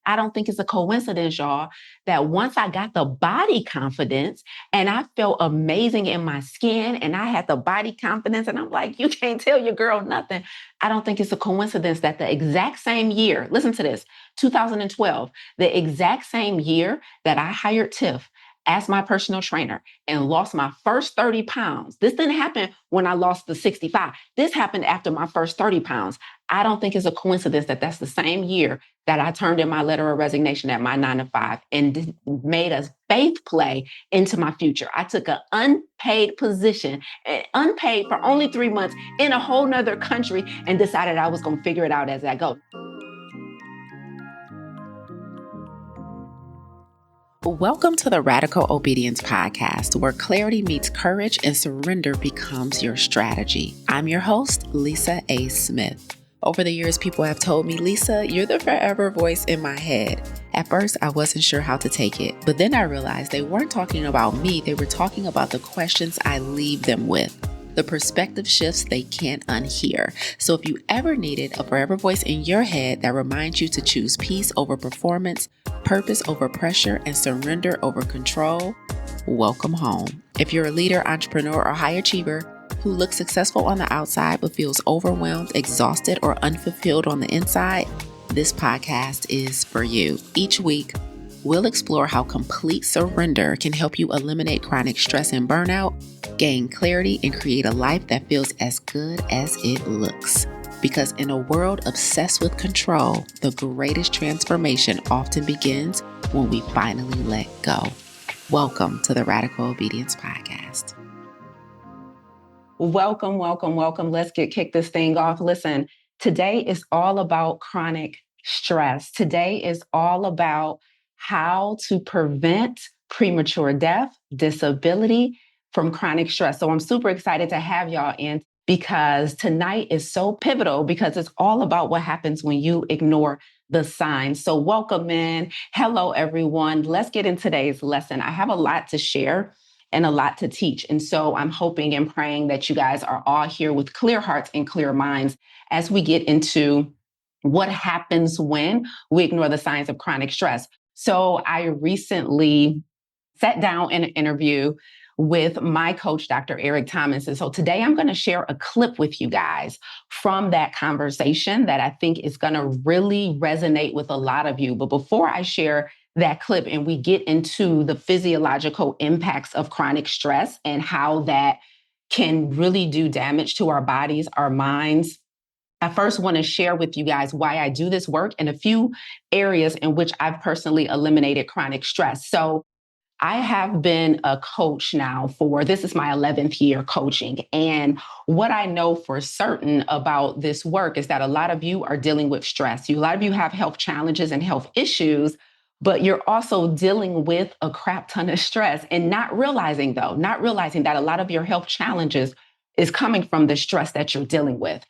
I don't think it's a coincidence, y'all, that once I got the body confidence and I felt amazing in my skin and I had the body confidence and I'm like, you can't tell your girl nothing. I don't think it's a coincidence that the exact same year, listen to this, 2012, the exact same year that I hired Tiff as my personal trainer and lost my first 30 pounds. This didn't happen when I lost the 65. This happened after my first 30 pounds. I don't think it's a coincidence that that's the same year that I turned in my letter of resignation at my 9 to 5 and made a faith play into my future. I took an unpaid position, unpaid for only 3 months in a whole nother country, and decided I was going to figure it out as I go. Welcome to the Radical Obedience Podcast, where clarity meets courage and surrender becomes your strategy. I'm your host, Lisa A. Smith. Over the years, people have told me, Lisa, you're the forever voice in my head. At first, I wasn't sure how to take it, but then I realized they weren't talking about me. They were talking about the questions I leave them with, the perspective shifts they can't unhear. So if you ever needed a forever voice in your head that reminds you to choose peace over performance, purpose over pressure, and surrender over control, welcome home. If you're a leader, entrepreneur, or high achiever who looks successful on the outside but feels overwhelmed, exhausted, or unfulfilled on the inside, this podcast is for you. Each week, we'll explore how complete surrender can help you eliminate chronic stress and burnout, gain clarity, and create a life that feels as good as it looks. Because in a world obsessed with control, the greatest transformation often begins when we finally let go. Welcome to the Radical Obedience Podcast. Welcome, welcome, welcome. Let's kick this thing off. Listen, today is all about chronic stress. Today is all about how to prevent premature death, disability from chronic stress. So I'm super excited to have y'all in because tonight is so pivotal because it's all about what happens when you ignore the signs. So welcome in. Hello, everyone. Let's get in today's lesson. I have a lot to share and a lot to teach. And so I'm hoping and praying that you guys are all here with clear hearts and clear minds as we get into what happens when we ignore the signs of chronic stress. So I recently sat down in an interview with my coach, Dr. Eric Thomas. And so today I'm going to share a clip with you guys from that conversation that I think is going to really resonate with a lot of you. But before I share that clip and we get into the physiological impacts of chronic stress and how that can really do damage to our bodies, our minds, I first want to share with you guys why I do this work and a few areas in which I've personally eliminated chronic stress. So I have been a coach now this is my 11th year coaching. And what I know for certain about this work is that a lot of you are dealing with stress. A lot of you have health challenges and health issues, but you're also dealing with a crap ton of stress and not realizing that a lot of your health challenges is coming from the stress that you're dealing with.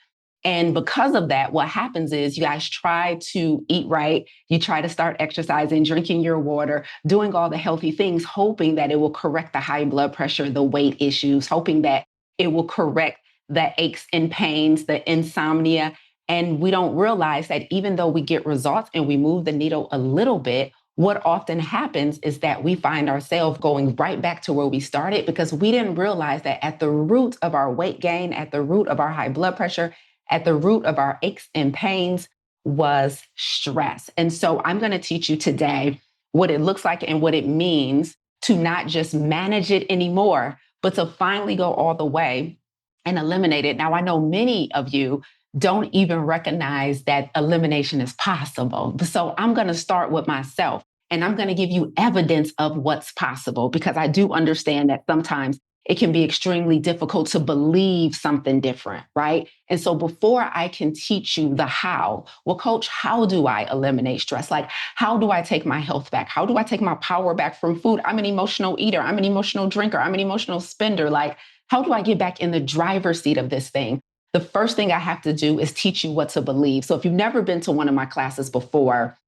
And because of that, what happens is you guys try to eat right. You try to start exercising, drinking your water, doing all the healthy things, hoping that it will correct the high blood pressure, the weight issues, hoping that it will correct the aches and pains, the insomnia. And we don't realize that even though we get results and we move the needle a little bit, what often happens is that we find ourselves going right back to where we started because we didn't realize that at the root of our weight gain, at the root of our high blood pressure, at the root of our aches and pains was stress. And so I'm going to teach you today what it looks like and what it means to not just manage it anymore, but to finally go all the way and eliminate it. Now, I know many of you don't even recognize that elimination is possible. So I'm going to start with myself and I'm going to give you evidence of what's possible because I do understand that sometimes it can be extremely difficult to believe something different, right? And so before I can teach you the how, well, coach, how do I eliminate stress? Like, how do I take my health back? How do I take my power back from food? I'm an emotional eater. I'm an emotional drinker. I'm an emotional spender. Like, how do I get back in the driver's seat of this thing? The first thing I have to do is teach you what to believe. So if you've never been to one of my classes before,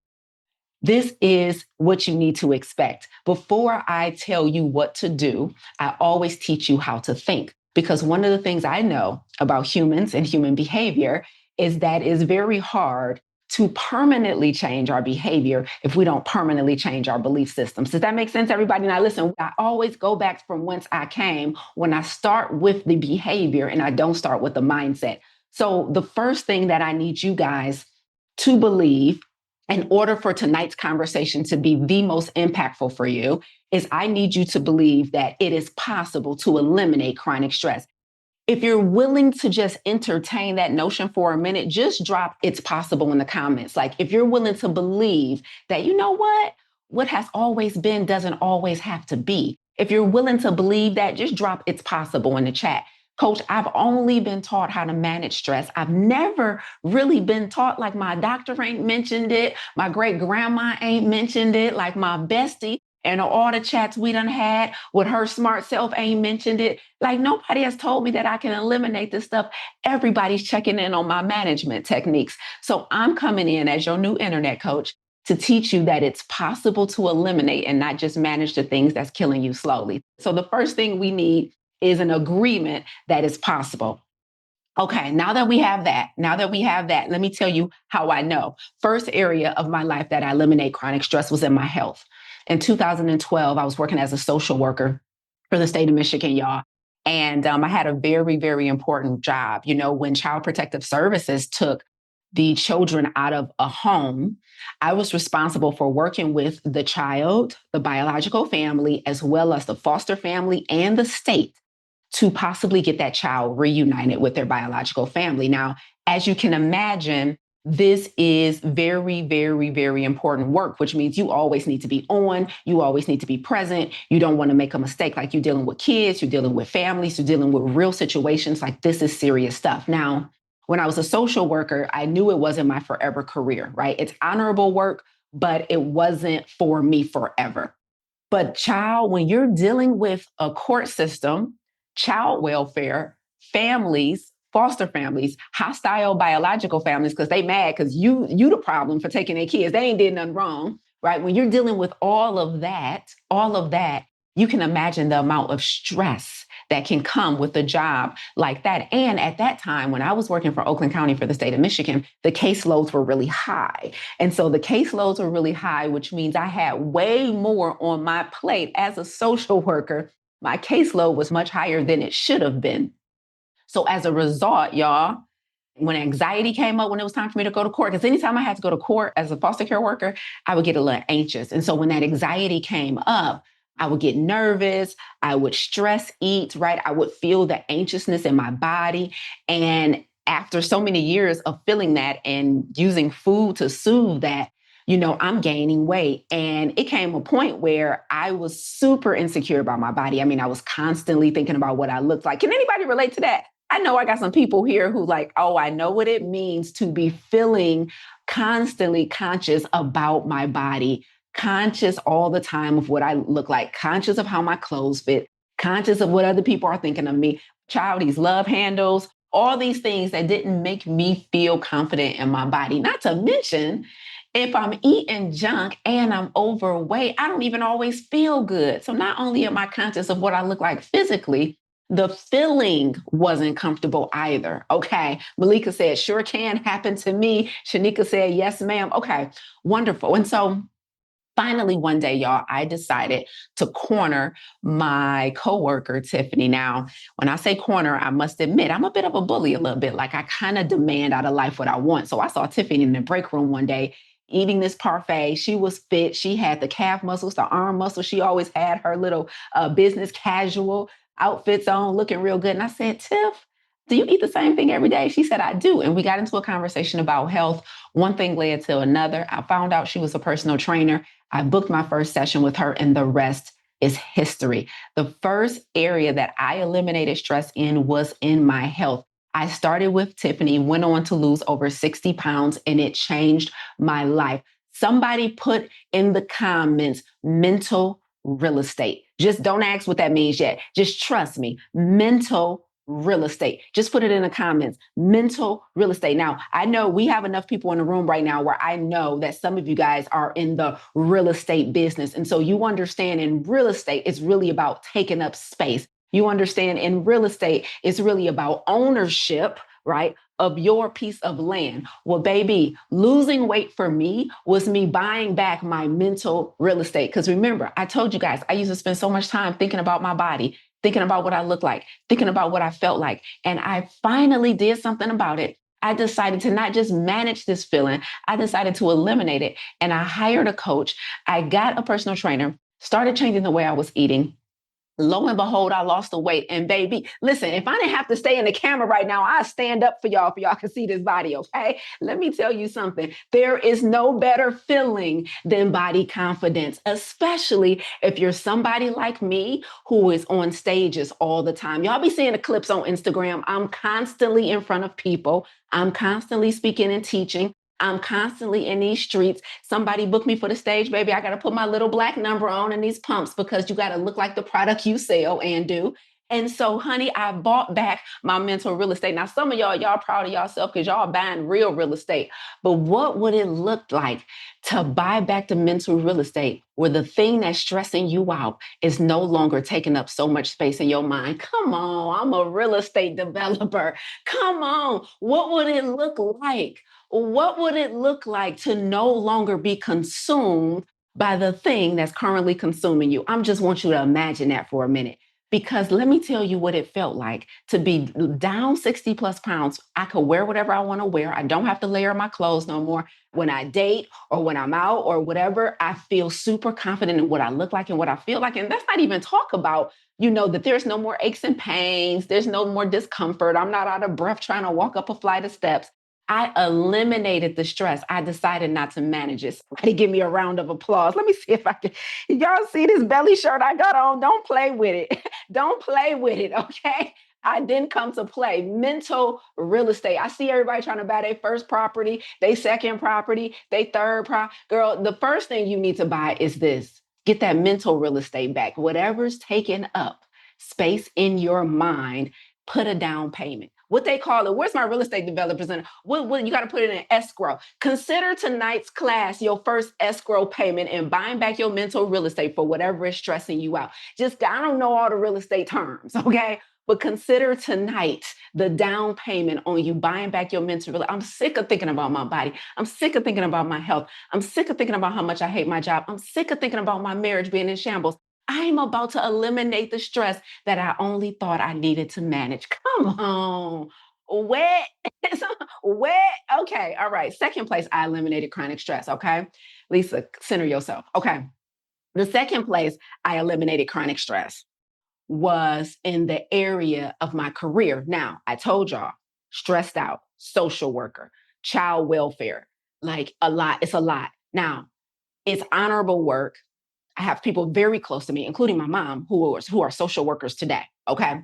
this is what you need to expect. Before I tell you what to do, I always teach you how to think. Because one of the things I know about humans and human behavior is that it's very hard to permanently change our behavior if we don't permanently change our belief systems. Does that make sense, everybody? Now, listen, I always go back from whence I came when I start with the behavior and I don't start with the mindset. So the first thing that I need you guys to believe in order for tonight's conversation to be the most impactful for you is I need you to believe that it is possible to eliminate chronic stress. If you're willing to just entertain that notion for a minute, just drop "it's possible" in the comments. Like, if you're willing to believe that, you know what has always been doesn't always have to be. If you're willing to believe that, just drop "it's possible" in the chat. Coach, I've only been taught how to manage stress. I've never really been taught, like my doctor ain't mentioned it. My great grandma ain't mentioned it. Like my bestie and all the chats we done had with her smart self ain't mentioned it. Like nobody has told me that I can eliminate this stuff. Everybody's checking in on my management techniques. So I'm coming in as your new internet coach to teach you that it's possible to eliminate and not just manage the things that's killing you slowly. So the first thing we need is an agreement that it's possible. Okay, now that we have that, let me tell you how I know. First area of my life that I eliminate chronic stress was in my health. In 2012, I was working as a social worker for the state of Michigan, y'all. And I had a very, very important job. You know, when Child Protective Services took the children out of a home, I was responsible for working with the child, the biological family, as well as the foster family and the state to possibly get that child reunited with their biological family. Now, as you can imagine, this is very, very, very important work, which means you always need to be on, you always need to be present. You don't want to make a mistake. Like, you're dealing with kids, you're dealing with families, you're dealing with real situations. Like, this is serious stuff. Now, when I was a social worker, I knew it wasn't my forever career, right? It's honorable work, but it wasn't for me forever. But child, when you're dealing with a court system, child welfare, families, foster families, hostile biological families, because they mad because you the problem for taking their kids. They ain't did nothing wrong, right? When you're dealing with all of that, you can imagine the amount of stress that can come with a job like that. And at that time, when I was working for Oakland County for the state of Michigan, the caseloads were really high. And so the caseloads were really high, which means I had way more on my plate as a social worker. My caseload was much higher than it should have been. So as a result, y'all, when anxiety came up, when it was time for me to go to court, because anytime I had to go to court as a foster care worker, I would get a little anxious. And so when that anxiety came up, I would get nervous. I would stress eat, right? I would feel the anxiousness in my body. And after so many years of feeling that and using food to soothe that, you know, I'm gaining weight. And it came a point where I was super insecure about my body. I mean, I was constantly thinking about what I looked like. Can anybody relate to that? I know I got some people here who like, oh, I know what it means to be feeling constantly conscious about my body, conscious all the time of what I look like, conscious of how my clothes fit, conscious of what other people are thinking of me. Child, these love handles, all these things that didn't make me feel confident in my body. Not to mention, if I'm eating junk and I'm overweight, I don't even always feel good. So not only am I conscious of what I look like physically, the feeling wasn't comfortable either. Okay. Malika said, sure can happen to me. Shanika said, yes, ma'am. Okay, wonderful. And so finally, one day, y'all, I decided to corner my coworker, Tiffany. Now, when I say corner, I must admit, I'm a bit of a bully a little bit. Like, I kind of demand out of life what I want. So I saw Tiffany in the break room one day eating this parfait. She was fit. She had the calf muscles, the arm muscles. She always had her little business casual outfits on, looking real good. And I said, Tiff, do you eat the same thing every day? She said, I do. And we got into a conversation about health. One thing led to another. I found out she was a personal trainer. I booked my first session with her, and the rest is history. The first area that I eliminated stress in was in my health. I started with Tiffany, went on to lose over 60 pounds, and it changed my life. Somebody put in the comments, mental real estate. Just don't ask what that means yet. Just trust me. Mental real estate. Just put it in the comments. Mental real estate. Now, I know we have enough people in the room right now where I know that some of you guys are in the real estate business. And so you understand, in real estate, it's really about taking up space. You understand, in real estate, it's really about ownership, right? of your piece of land. Well, baby, losing weight for me was me buying back my mental real estate. Because remember, I told you guys, I used to spend so much time thinking about my body, thinking about what I looked like, thinking about what I felt like. And I finally did something about it. I decided to not just manage this feeling, I decided to eliminate it. And I hired a coach. I got a personal trainer, started changing the way I was eating. Lo and behold, I lost the weight. And baby, listen, if I didn't have to stay in the camera right now, I'd stand up for y'all if y'all can see this body, okay? Let me tell you something. There is no better feeling than body confidence, especially if you're somebody like me who is on stages all the time. Y'all be seeing the clips on Instagram. I'm constantly in front of people. I'm constantly speaking and teaching. I'm constantly in these streets. Somebody booked me for the stage, baby. I got to put my little black number on in these pumps because you got to look like the product you sell and do. And so, honey, I bought back my mental real estate. Now, some of y'all proud of yourself because y'all buying real real estate. But what would it look like to buy back the mental real estate where the thing that's stressing you out is no longer taking up so much space in your mind? Come on, I'm a real estate developer. Come on, what would it look like? What would it look like to no longer be consumed by the thing that's currently consuming you? I just want you to imagine that for a minute. Because let me tell you what it felt like to be down 60 plus pounds. I could wear whatever I want to wear. I don't have to layer my clothes no more. When I date or when I'm out or whatever, I feel super confident in what I look like and what I feel like. And that's not even talk about, that there's no more aches and pains. There's no more discomfort. I'm not out of breath trying to walk up a flight of steps. I eliminated the stress. I decided not to manage it. Somebody give me a round of applause. Let me see if I can. Y'all see this belly shirt I got on? Don't play with it. Don't play with it, okay? I didn't come to play. Mental real estate. I see everybody trying to buy their first property, their second property, their third property. Girl, the first thing you need to buy is this. Get that mental real estate back. Whatever's taking up space in your mind, put a down payment. What they call it, where's my real estate developers in? What you got to put it in escrow. Consider tonight's class your first escrow payment and buying back your mental real estate for whatever is stressing you out. Just, I don't know all the real estate terms, okay? But consider tonight the down payment on you buying back your mental real estate. I'm sick of thinking about my body. I'm sick of thinking about my health. I'm sick of thinking about how much I hate my job. I'm sick of thinking about my marriage being in shambles. I'm about to eliminate the stress that I only thought I needed to manage. Come on. Where? Where? Okay. All right. Second place, I eliminated chronic stress. Okay. Lisa, center yourself. Okay. The second place I eliminated chronic stress was in the area of my career. Now, I told y'all, stressed out, social worker, child welfare, like a lot. It's a lot. Now, it's honorable work. I have people very close to me, including my mom, who are social workers today. Okay.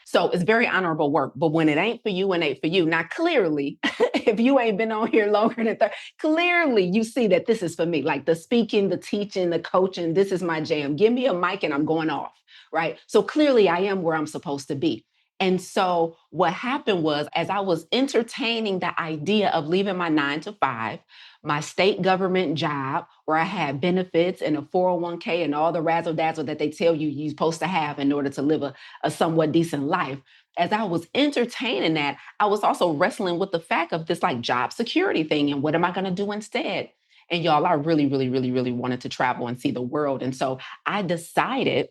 So it's very honorable work. But when it ain't for you, it ain't for you. Now, clearly, if you ain't been on here longer than 30, clearly you see that this is for me. Like the speaking, the teaching, the coaching, this is my jam. Give me a mic and I'm going off. Right. So clearly I am where I'm supposed to be. And so what happened was, as I was entertaining the idea of leaving my 9 to 5, my state government job where I had benefits and a 401k and all the razzle dazzle that they tell you you're supposed to have in order to live a somewhat decent life. As I was entertaining that, I was also wrestling with the fact of this like job security thing and what am I going to do instead? And y'all, I really, really, really, really wanted to travel and see the world. And so I decided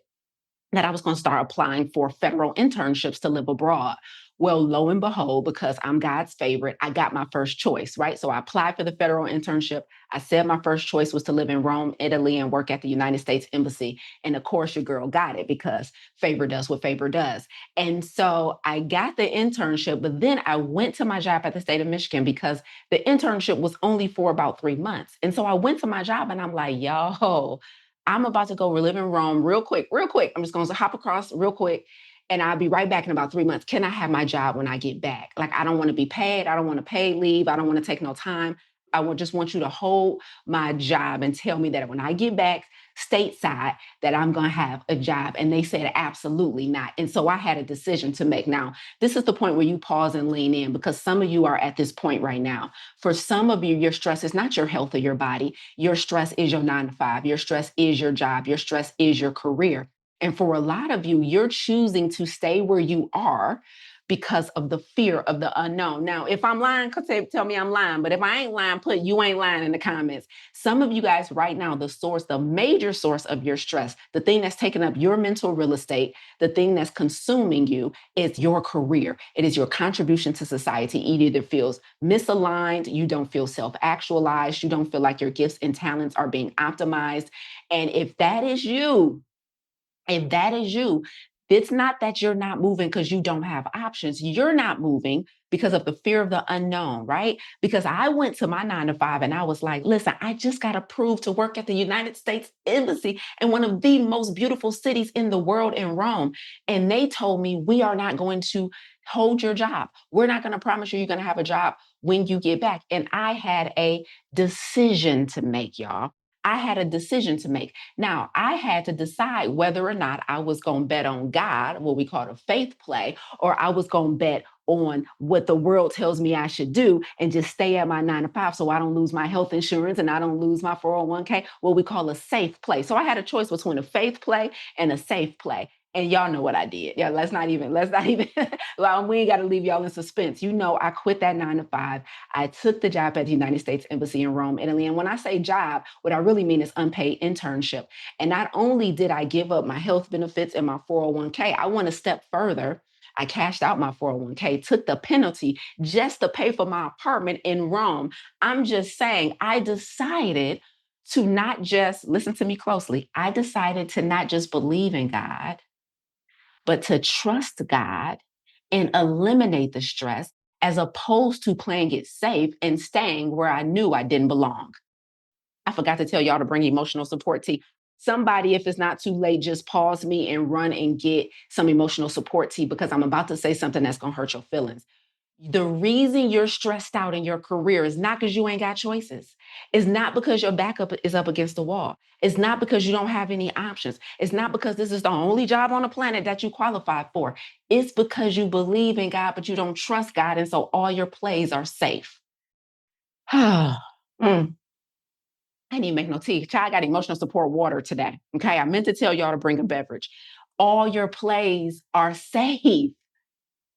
that I was going to start applying for federal internships to live abroad. Well, lo and behold, because I'm God's favorite, I got my first choice, right? So I applied for the federal internship. I said my first choice was to live in Rome, Italy, and work at the United States Embassy. And of course, your girl got it because favor does what favor does. And so I got the internship, but then I went to my job at the state of Michigan because the internship was only for about 3 months. And so I went to my job and I'm like, yo, I'm about to go live in Rome real quick. I'm just going to hop across real quick and I'll be right back in about 3 months. Can I have my job when I get back? Like, I don't want to be paid. I don't want to pay leave. I don't want to take no time. Just want you to hold my job and tell me that when I get back stateside, that I'm going to have a job. And they said, absolutely not. And so I had a decision to make. Now, this is the point where you pause and lean in because some of you are at this point right now. For some of you, your stress is not your health or your body. Your stress is your 9 to 5. Your stress is your job. Your stress is your career. And for a lot of you, you're choosing to stay where you are because of the fear of the unknown. Now, if I'm lying, tell me I'm lying. But if I ain't lying, put you ain't lying in the comments. Some of you guys right now, the major source of your stress, the thing that's taking up your mental real estate, the thing that's consuming you is your career. It is your contribution to society. It either feels misaligned, you don't feel self-actualized, you don't feel like your gifts and talents are being optimized. And if that is you, it's not that you're not moving because you don't have options. You're not moving because of the fear of the unknown, right? Because I went to my 9 to 5 and I was like, listen, I just got approved to work at the United States Embassy in one of the most beautiful cities in the world, in Rome. And they told me, we are not going to hold your job. We're not going to promise you're going to have a job when you get back. And I had a decision to make, y'all. I had a decision to make. Now, I had to decide whether or not I was going to bet on God, what we call a faith play, or I was going to bet on what the world tells me I should do and just stay at my 9 to 5 so I don't lose my health insurance and I don't lose my 401k, what we call a safe play. So I had a choice between a faith play and a safe play. And y'all know what I did. Yeah, let's not even, well, we ain't got to leave y'all in suspense. You know, I quit that 9 to 5. I took the job at the United States Embassy in Rome, Italy. And when I say job, what I really mean is unpaid internship. And not only did I give up my health benefits and my 401k, I went a step further. I cashed out my 401k, took the penalty just to pay for my apartment in Rome. I'm just saying, I decided to not just, listen to me closely, I decided to not just believe in God, but to trust God and eliminate the stress as opposed to playing it safe and staying where I knew I didn't belong. I forgot to tell y'all to bring emotional support tea. Somebody, if it's not too late, just pause me and run and get some emotional support tea because I'm about to say something that's going to hurt your feelings. The reason you're stressed out in your career is not because you ain't got choices. It's not because your backup is up against the wall. It's not because you don't have any options. It's not because this is the only job on the planet that you qualify for. It's because you believe in God, but you don't trust God. And so all your plays are safe. Mm. I didn't even make no tea. Child, I got emotional support water today. Okay. I meant to tell y'all to bring a beverage. All your plays are safe.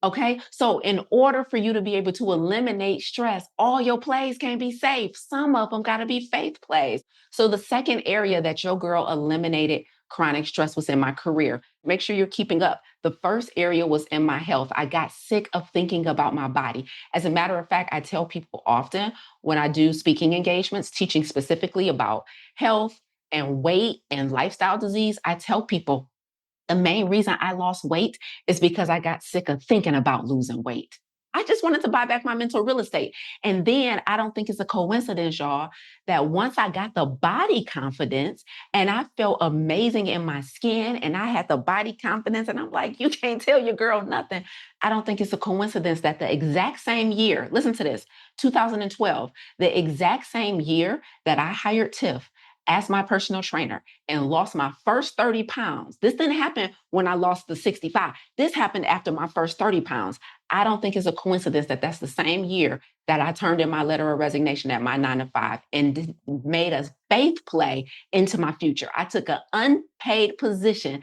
Okay. So in order for you to be able to eliminate stress, all your plays can't be safe. Some of them got to be faith plays. So the second area that your girl eliminated chronic stress was in my career. Make sure you're keeping up. The first area was in my health. I got sick of thinking about my body. As a matter of fact, I tell people often when I do speaking engagements, teaching specifically about health and weight and lifestyle disease, I tell people, the main reason I lost weight is because I got sick of thinking about losing weight. I just wanted to buy back my mental real estate. And then I don't think it's a coincidence, y'all, that once I got the body confidence and I felt amazing in my skin and I had the body confidence, and I'm like, you can't tell your girl nothing. I don't think it's a coincidence that the exact same year, listen to this, 2012, the exact same year that I hired Tiff as my personal trainer and lost my first 30 pounds. This didn't happen when I lost the 65. This happened after my first 30 pounds. I don't think it's a coincidence that that's the same year that I turned in my letter of resignation at my 9 to 5 and made a faith play into my future. I took an unpaid position,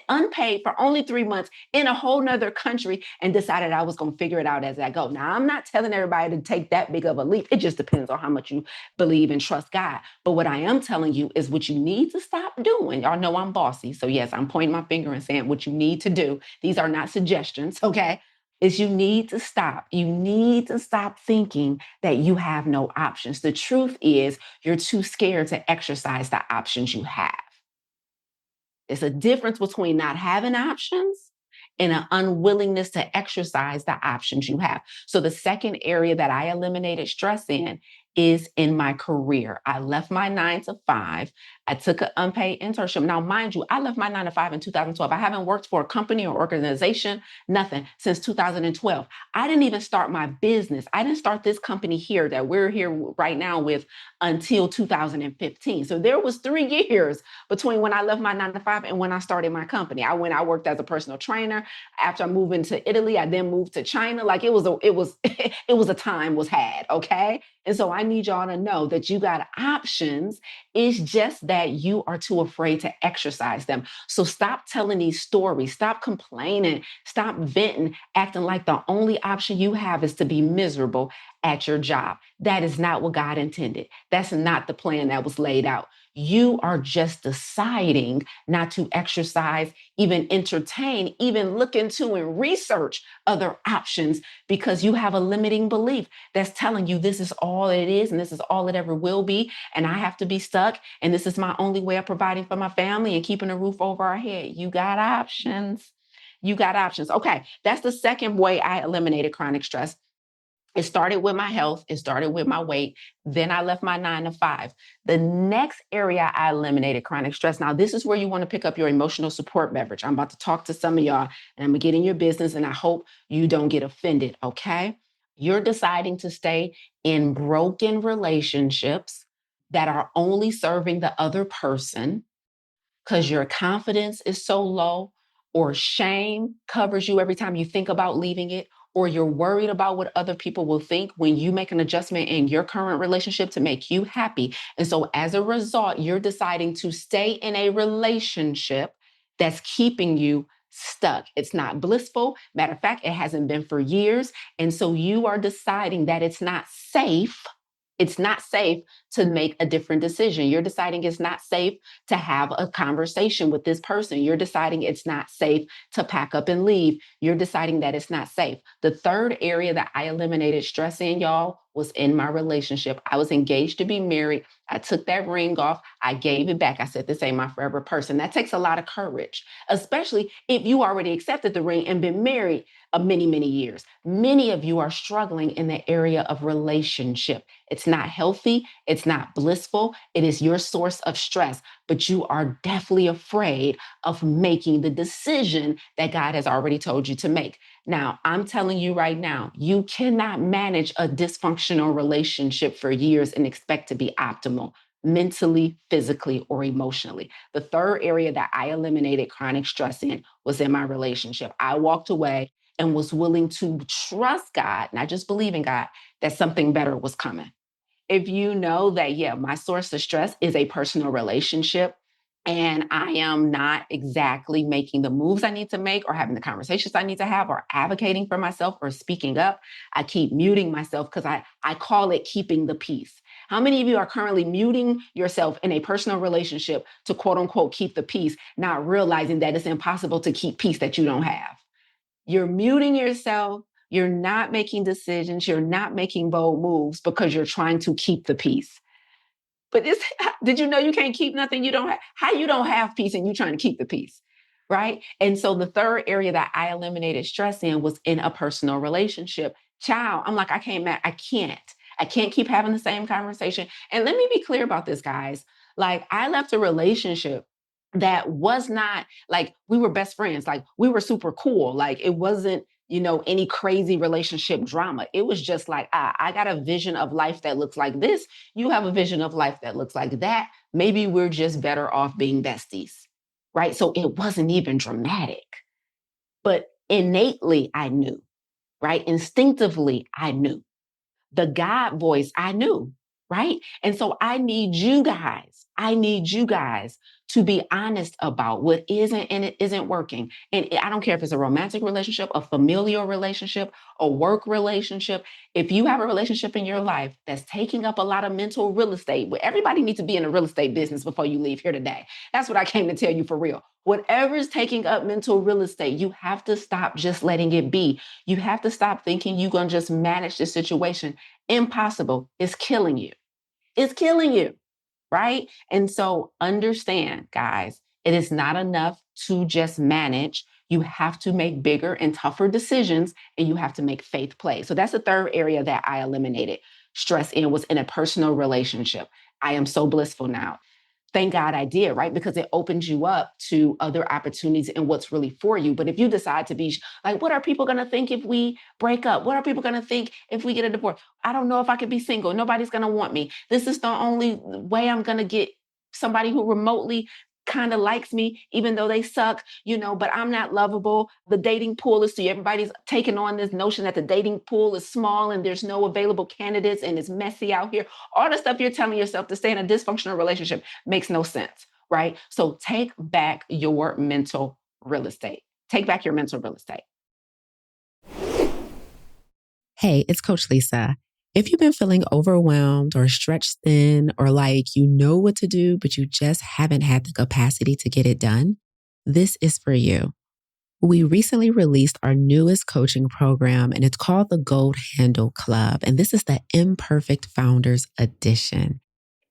unpaid for only 3 months in a whole nother country, and decided I was going to figure it out as I go. Now, I'm not telling everybody to take that big of a leap. It just depends on how much you believe and trust God. But what I am telling you is what you need to stop doing. Y'all know I'm bossy. So yes, I'm pointing my finger and saying what you need to do. These are not suggestions, okay? Is you need to stop. You need to stop thinking that you have no options. The truth is you're too scared to exercise the options you have. There's a difference between not having options and an unwillingness to exercise the options you have. So the second area that I eliminated stress in is in my career. I left my 9 to 5. I took an unpaid internship. Now, mind you, I left my 9 to 5 in 2012. I haven't worked for a company or organization, nothing, since 2012. I didn't even start my business. I didn't start this company here that we're here right now with until 2015. So there was 3 years between when I left my 9 to 5 and when I started my company. I worked as a personal trainer. After I moved into Italy, I then moved to China. Like it was a time was had, okay? And so I need y'all to know that you got options. It's just that you are too afraid to exercise them. So stop telling these stories, stop complaining, stop venting, acting like the only option you have is to be miserable at your job. That is not what God intended. That's not the plan that was laid out. You are just deciding not to exercise, even entertain, even look into and research other options because you have a limiting belief that's telling you this is all it is and this is all it ever will be. And I have to be stuck. And this is my only way of providing for my family and keeping a roof over our head. You got options. You got options. Okay. That's the second way I eliminated chronic stress. It started with my health. It started with my weight. Then I left my 9 to 5. The next area I eliminated chronic stress. Now, this is where you want to pick up your emotional support beverage. I'm about to talk to some of y'all and I'm going to get in your business and I hope you don't get offended. Okay. You're deciding to stay in broken relationships that are only serving the other person because your confidence is so low, or shame covers you every time you think about leaving it, or you're worried about what other people will think when you make an adjustment in your current relationship to make you happy. And so as a result, you're deciding to stay in a relationship that's keeping you stuck. It's not blissful. Matter of fact, it hasn't been for years. And so you are deciding that it's not safe. It's not safe to make a different decision. You're deciding it's not safe to have a conversation with this person. You're deciding it's not safe to pack up and leave. You're deciding that it's not safe. The third area that I eliminated stress in, y'all, was in my relationship. I was engaged to be married. I took that ring off. I gave it back. I said, this ain't my forever person. That takes a lot of courage, especially if you already accepted the ring and been married many, many years. Many of you are struggling in the area of relationship. It's not healthy. It's not blissful. It is your source of stress, but you are definitely afraid of making the decision that God has already told you to make. Now, I'm telling you right now, you cannot manage a dysfunctional relationship for years and expect to be optimal mentally, physically, or emotionally. The third area that I eliminated chronic stress in was in my relationship. I walked away and was willing to trust God, not just believe in God, that something better was coming. If you know that, yeah, my source of stress is a personal relationship, and I am not exactly making the moves I need to make or having the conversations I need to have or advocating for myself or speaking up, I keep muting myself because I call it keeping the peace. How many of you are currently muting yourself in a personal relationship to quote unquote keep the peace, not realizing that it's impossible to keep peace that you don't have? You're muting yourself. You're not making decisions. You're not making bold moves because you're trying to keep the peace. But did you know you can't keep nothing you don't have? How you don't have peace and you trying to keep the peace, right? And so the third area that I eliminated stress in was in a personal relationship. Child, I'm like, I can't keep having the same conversation. And let me be clear about this, guys. Like, I left a relationship that was not like we were best friends. Like, we were super cool. Like, it wasn't, any crazy relationship drama. It was just like, I got a vision of life that looks like this. You have a vision of life that looks like that. Maybe we're just better off being besties, right? So it wasn't even dramatic, but innately I knew, right? Instinctively I knew. The God voice I knew, right? And so I need you guys to be honest about what isn't and it isn't working. And I don't care if it's a romantic relationship, a familial relationship, a work relationship. If you have a relationship in your life that's taking up a lot of mental real estate, well, everybody needs to be in a real estate business before you leave here today. That's what I came to tell you for real. Whatever is taking up mental real estate, you have to stop just letting it be. You have to stop thinking you're going to just manage the situation. Impossible. It's killing you. It's killing you, right? And so understand, guys, it is not enough to just manage. You have to make bigger and tougher decisions, and you have to make faith play. So that's the third area that I eliminated stress in, was in a personal relationship. I am so blissful now. thank God I did, right? Because it opens you up to other opportunities and what's really for you. But if you decide to be like, what are people going to think if we break up? What are people going to think if we get a divorce? I don't know if I could be single. Nobody's going to want me. This is the only way I'm going to get somebody who remotely kind of likes me, even though they suck, but I'm not lovable. The dating pool is, everybody's taking on this notion that the dating pool is small and there's no available candidates and it's messy out here. All the stuff you're telling yourself to stay in a dysfunctional relationship makes no sense, right? So take back your mental real estate. Take back your mental real estate. Hey, it's Coach Lisa. If you've been feeling overwhelmed or stretched thin, or like you know what to do, but you just haven't had the capacity to get it done, this is for you. We recently released our newest coaching program, and it's called the Gold Handle Club. And this is the Imperfect Founders Edition.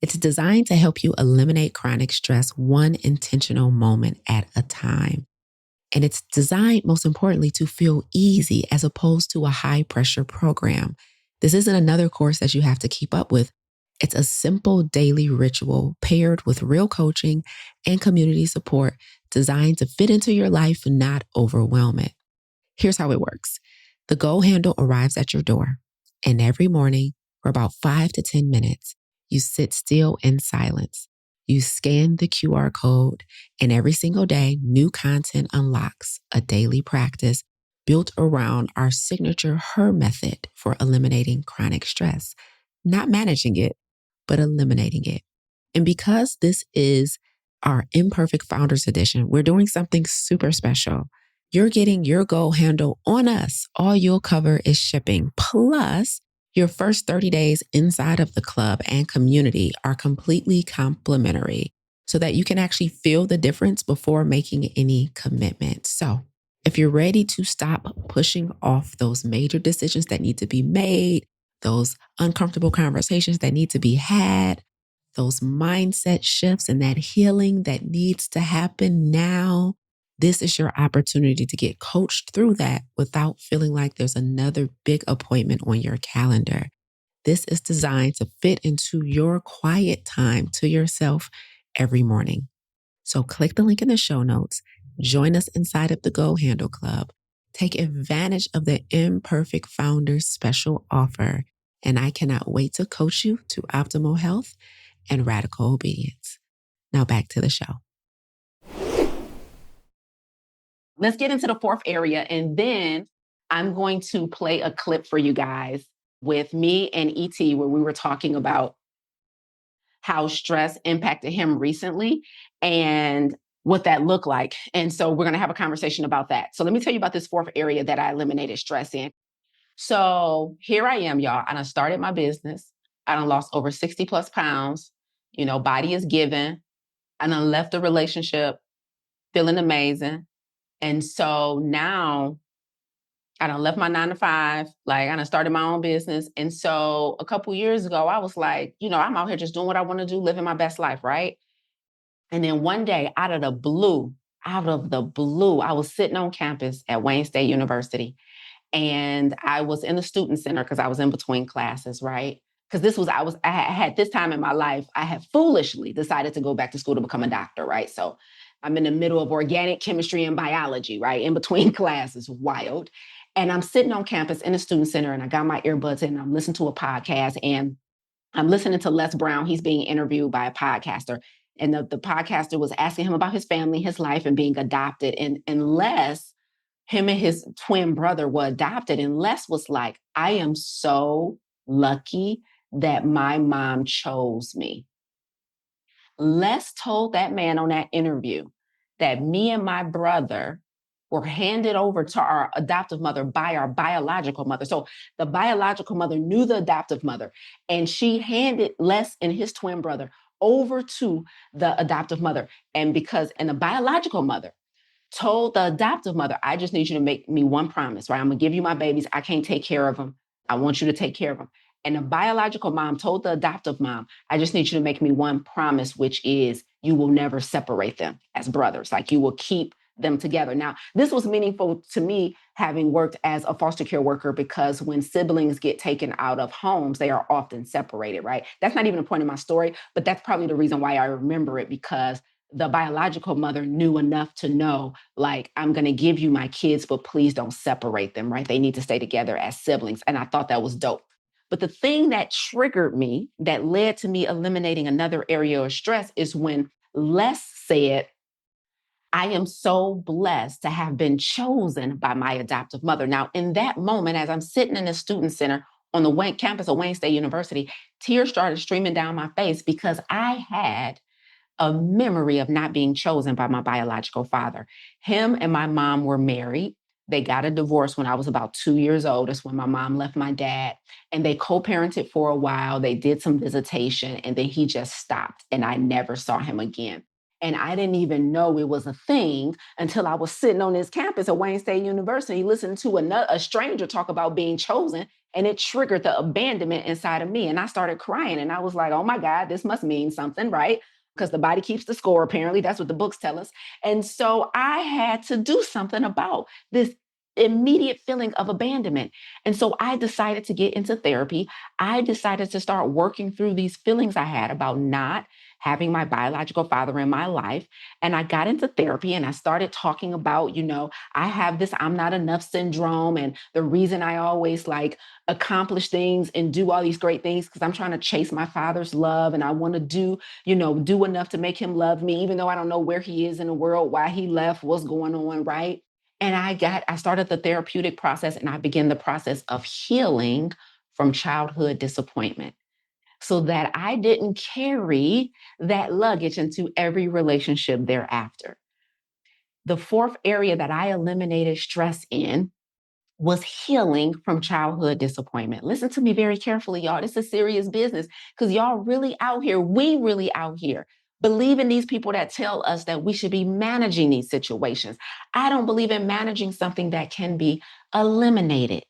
It's designed to help you eliminate chronic stress one intentional moment at a time. And it's designed, most importantly, to feel easy as opposed to a high pressure program. This isn't another course that you have to keep up with. It's a simple daily ritual paired with real coaching and community support designed to fit into your life and not overwhelm it. Here's how it works. The Go Handle arrives at your door, and every morning for about 5 to 10 minutes, you sit still in silence. You scan the QR code, and every single day, new content unlocks a daily practice built around our signature HER method for eliminating chronic stress, not managing it, but eliminating it. And because this is our Imperfect Founders Edition, we're doing something super special. You're getting your Go Handle on us. All you'll cover is shipping. Plus, your first 30 days inside of the club and community are completely complimentary so that you can actually feel the difference before making any commitment. So if you're ready to stop pushing off those major decisions that need to be made, those uncomfortable conversations that need to be had, those mindset shifts and that healing that needs to happen now, this is your opportunity to get coached through that without feeling like there's another big appointment on your calendar. This is designed to fit into your quiet time to yourself every morning. So click the link in the show notes, join us inside of the Go Handle Club, take advantage of the Imperfect Founders special offer, and I cannot wait to coach you to optimal health and radical obedience. Now back to the show. Let's get into the fourth area, and then I'm going to play a clip for you guys with me and ET where we were talking about how stress impacted him recently and what that looked like. And so we're going to have a conversation about that. So let me tell you about this fourth area that I eliminated stress in. So here I am, y'all. I done started my business. I done lost over 60 plus pounds. Body is given. I done left the relationship feeling amazing. And so now I done left my 9 to 5, like I done started my own business. And so a couple years ago, I was like, I'm out here just doing what I want to do, living my best life, right? And then one day, out of the blue, I was sitting on campus at Wayne State University. And I was in the student center because I was in between classes, right? Because I had this time in my life, I had foolishly decided to go back to school to become a doctor, right? So I'm in the middle of organic chemistry and biology, right? In between classes, wild. And I'm sitting on campus in the student center and I got my earbuds in and I'm listening to a podcast and I'm listening to Les Brown. He's being interviewed by a podcaster. And the podcaster was asking him about his family, his life, and being adopted. And Les, him and his twin brother were adopted. And Les was like, I am so lucky that my mom chose me. Les told that man on that interview that me and my brother were handed over to our adoptive mother by our biological mother. So the biological mother knew the adoptive mother, and she handed Les and his twin brother over to the adoptive mother. And the biological mother told the adoptive mother, I just need you to make me one promise, right? I'm going to give you my babies. I can't take care of them. I want you to take care of them. And the biological mom told the adoptive mom, I just need you to make me one promise, which is you will never separate them as brothers. Like you will keep them together. Now, this was meaningful to me having worked as a foster care worker because when siblings get taken out of homes, they are often separated, right? That's not even a point in my story, but that's probably the reason why I remember it, because the biological mother knew enough to know, like, I'm going to give you my kids, but please don't separate them, right? They need to stay together as siblings. And I thought that was dope. But the thing that triggered me, that led to me eliminating another area of stress, is when Les said, I am so blessed to have been chosen by my adoptive mother. Now, in that moment, as I'm sitting in the student center on the Wayne campus of Wayne State University, tears started streaming down my face because I had a memory of not being chosen by my biological father. Him and my mom were married. They got a divorce when I was about 2 years old. That's when my mom left my dad. And they co parented for a while. They did some visitation, and then he just stopped, and I never saw him again. And I didn't even know it was a thing until I was sitting on this campus at Wayne State University, listening to a stranger talk about being chosen. And it triggered the abandonment inside of me. And I started crying. And I was like, oh my God, this must mean something, right? Because the body keeps the score, apparently. That's what the books tell us. And so I had to do something about this immediate feeling of abandonment. And so I decided to get into therapy. I decided to start working through these feelings I had about not having my biological father in my life. And I got into therapy and I started talking about, I have this I'm not enough syndrome. And the reason I always like accomplish things and do all these great things because I'm trying to chase my father's love, and I want to do enough to make him love me, even though I don't know where he is in the world, why he left, what's going on, right? And I started the therapeutic process, and I began the process of healing from childhood disappointment so that I didn't carry that luggage into every relationship thereafter. The fourth area that I eliminated stress in was healing from childhood disappointment. Listen to me very carefully, y'all. This is serious business because y'all really out here, we really out here believe in these people that tell us that we should be managing these situations. I don't believe in managing something that can be eliminated.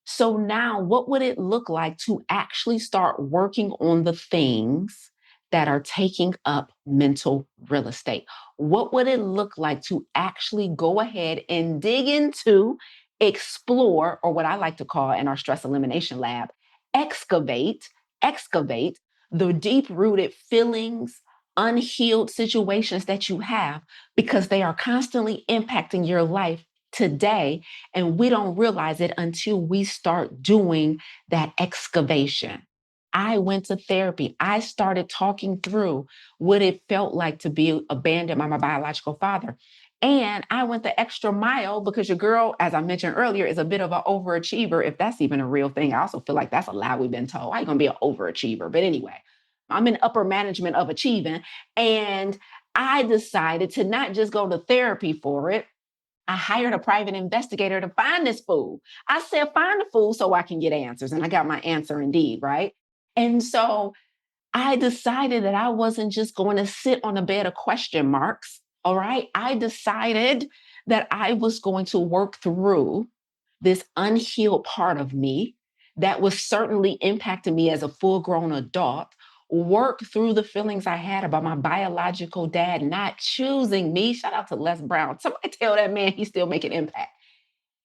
So now, what would it look like to actually start working on the things that are taking up mental real estate? What would it look like to actually go ahead and dig into, explore, or what I like to call in our stress elimination lab, excavate the deep rooted feelings, unhealed situations that you have because they are constantly impacting your life today, and we don't realize it until we start doing that excavation. I went to therapy. I started talking through what it felt like to be abandoned by my biological father. And I went the extra mile because your girl, as I mentioned earlier, is a bit of an overachiever, if that's even a real thing. I also feel like that's a lie we've been told. How you gonna be an overachiever? But anyway, I'm in upper management of achieving. And I decided to not just go to therapy for it. I hired a private investigator to find this fool. I said, find the fool so I can get answers. And I got my answer indeed, right? And so I decided that I wasn't just going to sit on a bed of question marks. All right. I decided that I was going to work through this unhealed part of me that was certainly impacting me as a full grown adult, work through the feelings I had about my biological dad not choosing me. Shout out to Les Brown. Somebody tell that man he's still making impact.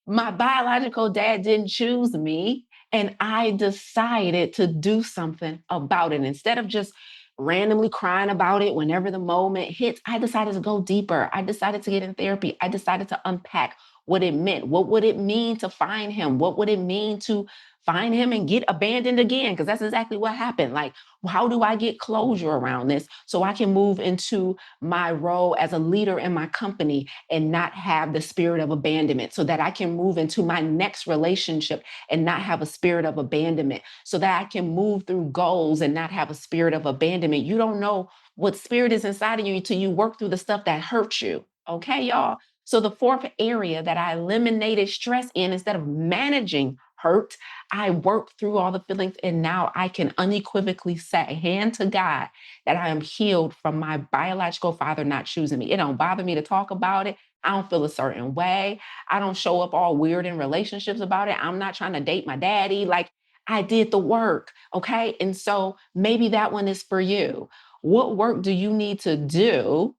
My biological dad didn't choose me, and I decided to do something about it. Instead of just randomly crying about it whenever the moment hits, I decided to go deeper. I decided to get in therapy. I decided to unpack what it meant. What would it mean to find him? What would it mean to find him and get abandoned again? Because that's exactly what happened. Like, how do I get closure around this so I can move into my role as a leader in my company and not have the spirit of abandonment, so that I can move into my next relationship and not have a spirit of abandonment, so that I can move through goals and not have a spirit of abandonment. You don't know what spirit is inside of you until you work through the stuff that hurts you. Okay, y'all? So the fourth area that I eliminated stress in, instead of managing hurt, I worked through all the feelings, and now I can unequivocally say, hand to God, that I am healed from my biological father not choosing me. It don't bother me to talk about it. I don't feel a certain way. I don't show up all weird in relationships about it. I'm not trying to date my daddy. Like, I did the work. Okay. And so maybe that one is for you. What work do you need to do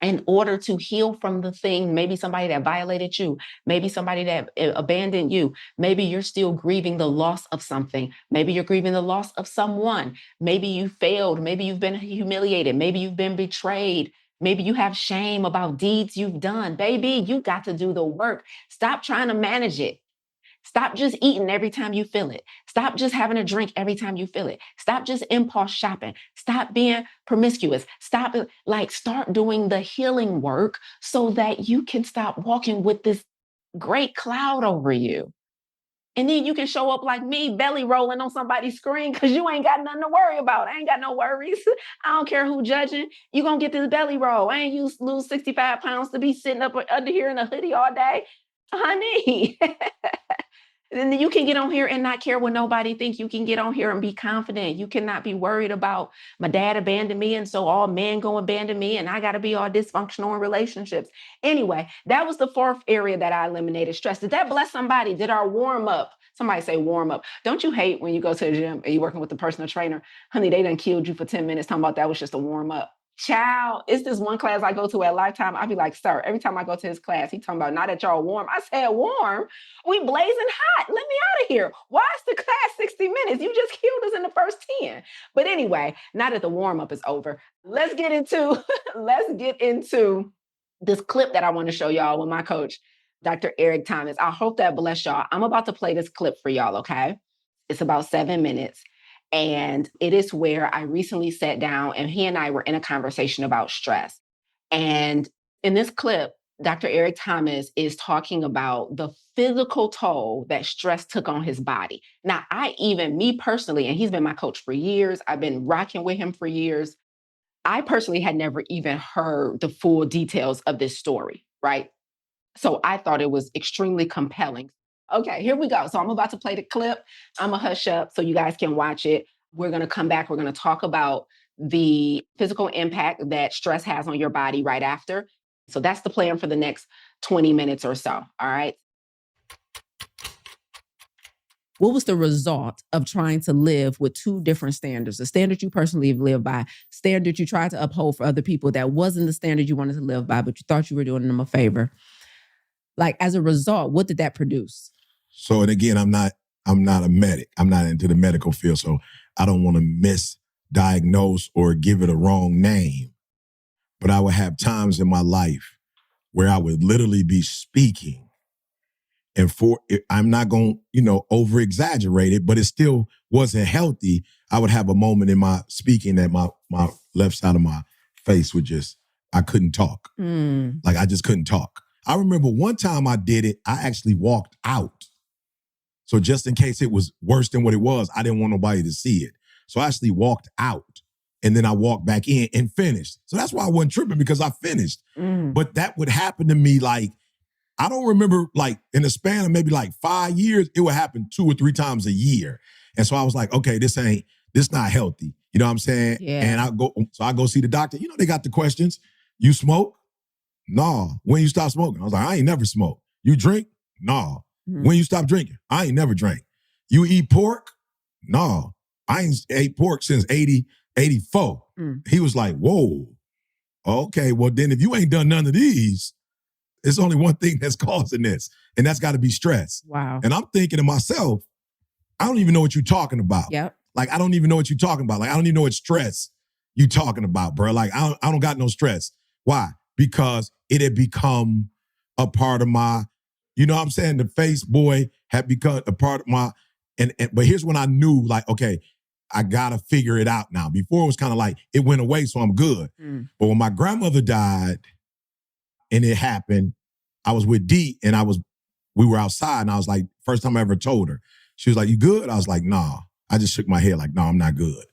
in order to heal from the thing, maybe somebody that violated you, maybe somebody that abandoned you, maybe you're still grieving the loss of something, maybe you're grieving the loss of someone, maybe you failed, maybe you've been humiliated, maybe you've been betrayed, maybe you have shame about deeds you've done. Baby, you got to do the work. Stop trying to manage it. Stop just eating every time you feel it. Stop just having a drink every time you feel it. Stop just impulse shopping. Stop being promiscuous. Start doing the healing work so that you can stop walking with this great cloud over you. And then you can show up like me, belly rolling on somebody's screen because you ain't got nothing to worry about. I ain't got no worries. I don't care who judging. You going to get this belly roll. I ain't you lose 65 pounds to be sitting up under here in a hoodie all day. Honey. Then you can get on here and not care what nobody thinks. You can get on here and be confident. You cannot be worried about my dad abandoned me, and so all men go abandon me, and I got to be all dysfunctional in relationships. Anyway, that was the fourth area that I eliminated: stress. Did that bless somebody? Did our warm up? Somebody say warm up. Don't you hate when you go to the gym and you're working with a personal trainer? Honey, they done killed you for 10 minutes talking about that was just a warm up. Child, it's this one class I go to at Lifetime. I be like, sir, every time I go to his class, he talking about, not that y'all warm. I said, warm? We blazing hot. Let me out of here. Why is the class 60 minutes? You just killed us in the first 10. But anyway, now that the warm up is over, let's get into this clip that I want to show y'all with my coach, Dr. Eric Thomas. I hope that bless y'all. I'm about to play this clip for y'all, okay? It's about 7 minutes. And it is where I recently sat down and he and I were in a conversation about stress. And in this clip, Dr. Eric Thomas is talking about the physical toll that stress took on his body. Now, me personally, and he's been my coach for years, I've been rocking with him for years. I personally had never even heard the full details of this story, right? So I thought it was extremely compelling. Okay, here we go. So I'm about to play the clip. I'm going to hush up so you guys can watch it. We're going to come back. We're going to talk about the physical impact that stress has on your body right after. So that's the plan for the next 20 minutes or so. All right. What was the result of trying to live with two different standards? The standard you personally live by, standard you tried to uphold for other people that wasn't the standard you wanted to live by, but you thought you were doing them a favor. Like, as a result, what did that produce? So, and again, I'm not a medic. I'm not into the medical field, so I don't want to misdiagnose or give it a wrong name. But I would have times in my life where I would literally be speaking, and I'm not going to over exaggerate it, but it still wasn't healthy. I would have a moment in my speaking that my left side of my face would I couldn't talk. Like, I just couldn't talk. I remember one time I did it, I actually walked out. So just in case it was worse than what it was, I didn't want nobody to see it. So I actually walked out, and then I walked back in and finished. So that's why I wasn't tripping, because I finished. But that would happen to me, like, I don't remember, like, in the span of maybe like 5 years, it would happen 2 or 3 times a year. And so I was like, okay, this not healthy. You know what I'm saying? Yeah. And I go see the doctor. They got the questions. You smoke? No. When you stop smoking? I was like, I ain't never smoked. You drink? No. When you stop drinking? I ain't never drank. You eat pork? No. I ain't ate pork since 84. He was like, whoa. Okay, well then if you ain't done none of these, it's only one thing that's causing this, and that's got to be stress. Wow. And I'm thinking to myself, I don't even know what you're talking about. Yep. Like, I don't even know what you're talking about. Like, I don't even know what stress you talking about, bro. Like, I don't got no stress. Why? Because it had become a part of my, you know what I'm saying? The face boy had become a part of my, but here's when I knew, like, okay, I gotta figure it out now. Before it was kind of like, it went away, so I'm good. But when my grandmother died and it happened, I was with Dee and we were outside, and I was like, first time I ever told her. She was like, you good? I was like, nah. I just shook my head like, no, I'm not good.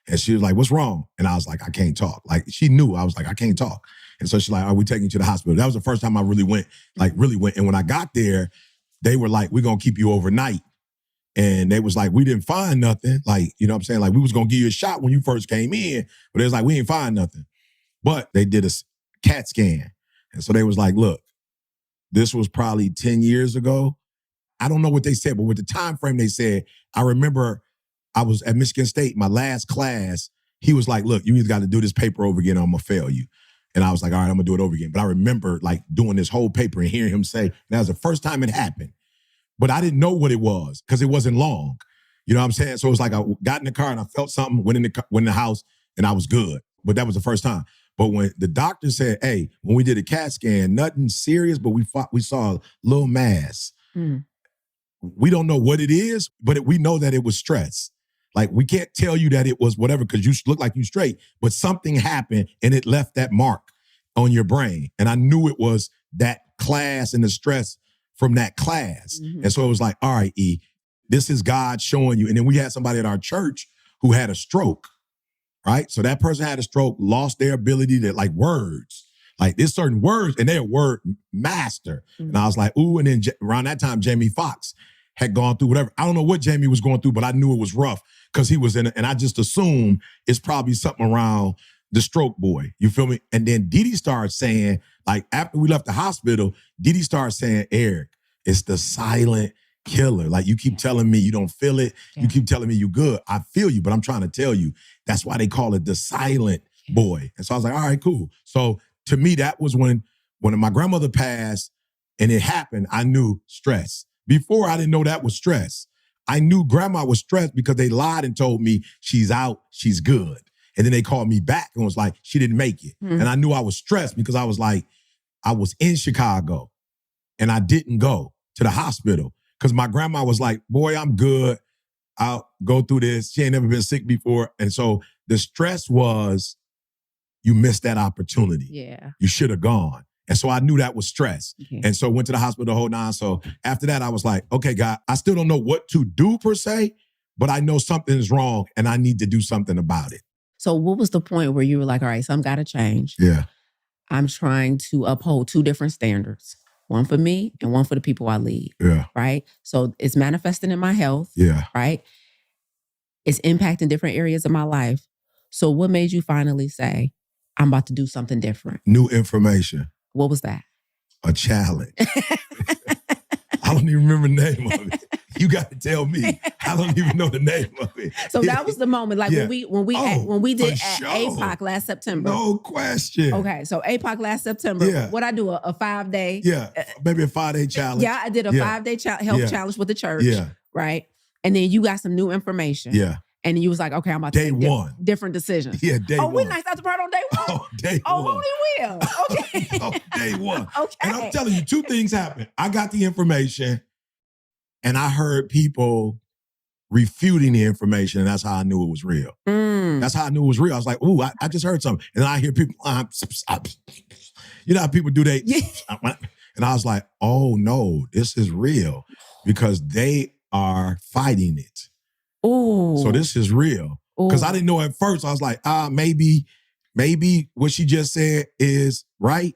And she was like, what's wrong? And I was like, I can't talk. Like, she knew. I was like, I can't talk. And so she's like, are we taking you to the hospital? That was the first time I really went. And when I got there, they were like, we're going to keep you overnight. And they was like, we didn't find nothing. Like, you know what I'm saying? Like, we was going to give you a shot when you first came in. But it was like, we didn't find nothing. But they did a CAT scan. And so they was like, look, this was probably 10 years ago. I don't know what they said, but with the time frame they said, I remember I was at Michigan State, my last class. He was like, look, you either got to do this paper over again or I'm going to fail you. And I was like, all right, I'm gonna do it over again. But I remember like doing this whole paper and hearing him say, and that was the first time it happened. But I didn't know what it was because it wasn't long. You know what I'm saying? So it was like I got in the car and I felt something, went in the house, and I was good. But that was the first time. But when the doctor said, hey, when we did a CAT scan, nothing serious, but we saw a little mass. Mm. We don't know what it is, but we know that it was stress. Like, we can't tell you that it was whatever because you look like you straight, but something happened and it left that mark on your brain. And I knew it was that class and the stress from that class. Mm-hmm. And so it was like, all right, E, this is God showing you. And then we had somebody at our church who had a stroke, right? So that person had a stroke, lost their ability to like words. Like there's certain words and they're a word master. Mm-hmm. And I was like, ooh, and then around that time, Jamie Foxx had gone through whatever. I don't know what Jamie was going through, but I knew it was rough because he was in it. And I just assumed it's probably something around the stroke boy. You feel me? And then Didi started saying, like after we left the hospital, Didi started saying, Eric, it's the silent killer. Like you keep telling me you don't feel it. Yeah. You keep telling me you good. I feel you, but I'm trying to tell you, that's why they call it the silent boy. And so I was like, all right, cool. So to me, that was when my grandmother passed and it happened, I knew stress. Before I didn't know that was stress. I knew grandma was stressed because they lied and told me she's out, she's good. And then they called me back and was like, she didn't make it. Mm. And I knew I was stressed because I was like, I was in Chicago and I didn't go to the hospital because my grandma was like, boy, I'm good. I'll go through this. She ain't never been sick before. And so the stress was, you missed that opportunity. Yeah. You should have gone. And so I knew that was stress. Okay. And so went to the hospital the whole nine. So after that, I was like, okay, God, I still don't know what to do per se, but I know something is wrong and I need to do something about it. So what was the point where you were like, all right, something got to change. Yeah. I'm trying to uphold two different standards, one for me and one for the people I lead. Yeah. Right? So it's manifesting in my health. Yeah. Right? It's impacting different areas of my life. So what made you finally say, I'm about to do something different? New information. What was that? A challenge. I don't even remember the name of it. You got to tell me. I don't even know the name of it. So that was the moment, like when we did sure. APOC last September. No question. Okay, so APOC last September. What I do a 5-day? Yeah, maybe a 5-day challenge. Yeah, I did a 5-day health challenge with the church. Yeah, right. And then you got some new information. Yeah. And you was like, okay, I'm about to take different decisions. Yeah, day one. Oh, we nice out the part on day one? Oh, day one. Oh, we will. Okay. Day one. Okay. And I'm telling you, two things happened. I got the information and I heard people refuting the information, and that's how I knew it was real. Mm. That's how I knew it was real. I was like, ooh, I just heard something. And then I hear people, you know how people do they, and I was like, oh no, this is real because they are fighting it. Ooh. So this is real. Because I didn't know at first. I was like, maybe what she just said is right.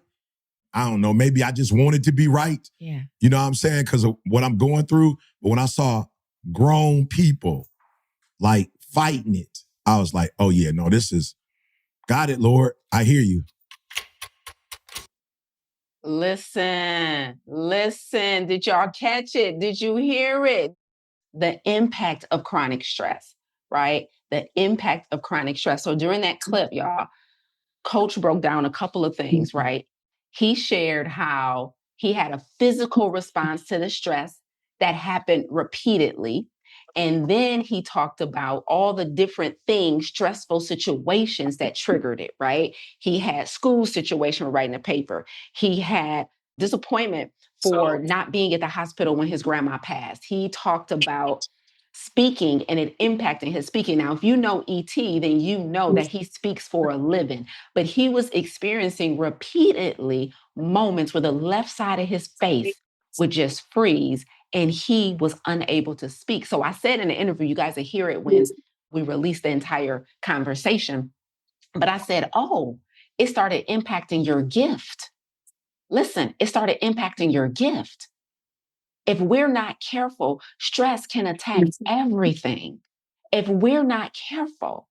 I don't know. Maybe I just wanted to be right. Yeah. You know what I'm saying? Because of what I'm going through. But when I saw grown people like fighting it, I was like, oh yeah, no, this is, got it, Lord. I hear you. Listen. Did y'all catch it? Did you hear it? The impact of chronic stress, right? The impact of chronic stress. So during that clip, y'all, Coach broke down a couple of things, right? He shared how he had a physical response to the stress that happened repeatedly. And then he talked about all the different things, stressful situations that triggered it, right? He had school situation writing a paper. He had disappointment for not being at the hospital when his grandma passed. He talked about speaking and it impacting his speaking. Now, if you know E.T., then you know that he speaks for a living, but he was experiencing repeatedly moments where the left side of his face would just freeze and he was unable to speak. So I said in the interview, you guys will hear it when we release the entire conversation, but I said, oh, it started impacting your gift. Listen, it started impacting your gift. If we're not careful, stress can attack everything. If we're not careful,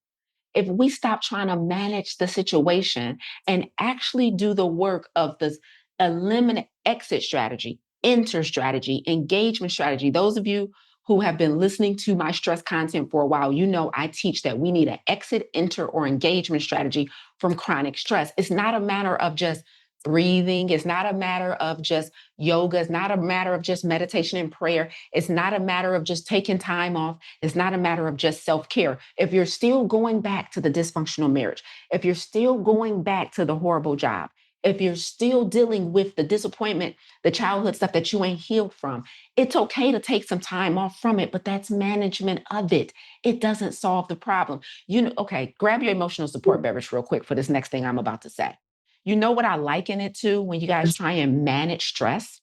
if we stop trying to manage the situation and actually do the work of this eliminate exit strategy, enter strategy, engagement strategy, those of you who have been listening to my stress content for a while, you know I teach that we need an exit, enter, or engagement strategy from chronic stress. It's not a matter of just breathing. It's not a matter of just yoga. It's not a matter of just meditation and prayer. It's not a matter of just taking time off. It's not a matter of just self-care. If you're still going back to the dysfunctional marriage, if you're still going back to the horrible job, if you're still dealing with the disappointment, the childhood stuff that you ain't healed from, it's okay to take some time off from it, but that's management of it. It doesn't solve the problem. Okay, grab your emotional support beverage real quick for this next thing I'm about to say. You know what I liken it to when you guys try and manage stress?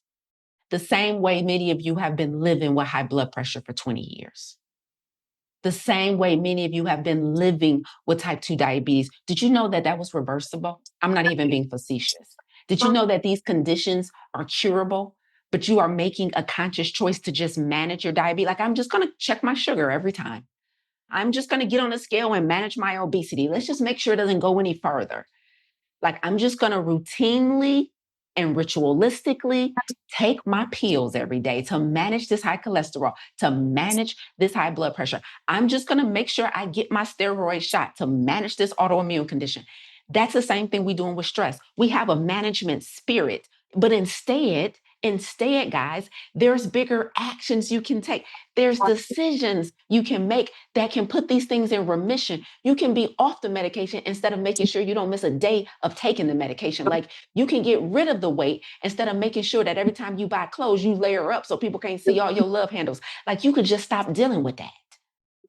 The same way many of you have been living with high blood pressure for 20 years. The same way many of you have been living with type 2 diabetes. Did you know that that was reversible? I'm not even being facetious. Did you know that these conditions are curable, but you are making a conscious choice to just manage your diabetes? Like, I'm just going to check my sugar every time. I'm just going to get on the scale and manage my obesity. Let's just make sure it doesn't go any further. Like, I'm just going to routinely and ritualistically take my pills every day to manage this high cholesterol, to manage this high blood pressure. I'm just going to make sure I get my steroid shot to manage this autoimmune condition. That's the same thing we're doing with stress. We have a management spirit, but instead, guys, there's bigger actions you can take. There's decisions you can make that can put these things in remission. You can be off the medication instead of making sure you don't miss a day of taking the medication. Like, you can get rid of the weight instead of making sure that every time you buy clothes, you layer up so people can't see all your love handles. Like, you could just stop dealing with that.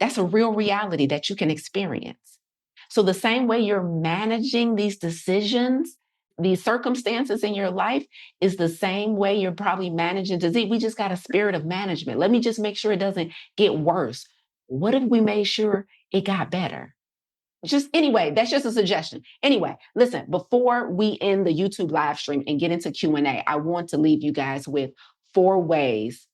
That's a real reality that you can experience. So the same way you're managing these decisions, these circumstances in your life, is the same way you're probably managing disease. We just got a spirit of management. Let me just make sure it doesn't get worse. What if we made sure it got better? Anyway, that's just a suggestion. Anyway, listen, before we end the YouTube live stream and get into Q&A, I want to leave you guys with 4 ways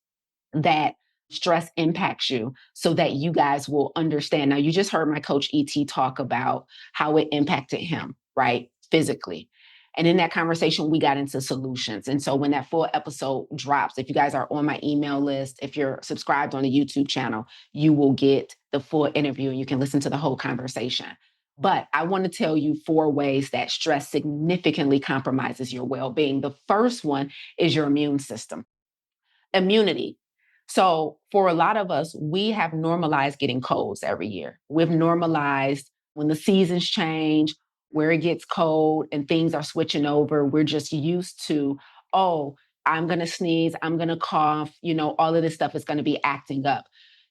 that stress impacts you so that you guys will understand. Now, you just heard my coach ET talk about how it impacted him, right? Physically. And in that conversation, we got into solutions. And so when that full episode drops, if you guys are on my email list, if you're subscribed on the YouTube channel, you will get the full interview and you can listen to the whole conversation. But I want to tell you 4 ways that stress significantly compromises your well-being. The first one is your immune system. Immunity. So for a lot of us, we have normalized getting colds every year. We've normalized when the seasons change, where it gets cold and things are switching over. We're just used to, oh, I'm going to sneeze, I'm going to cough, all of this stuff is going to be acting up.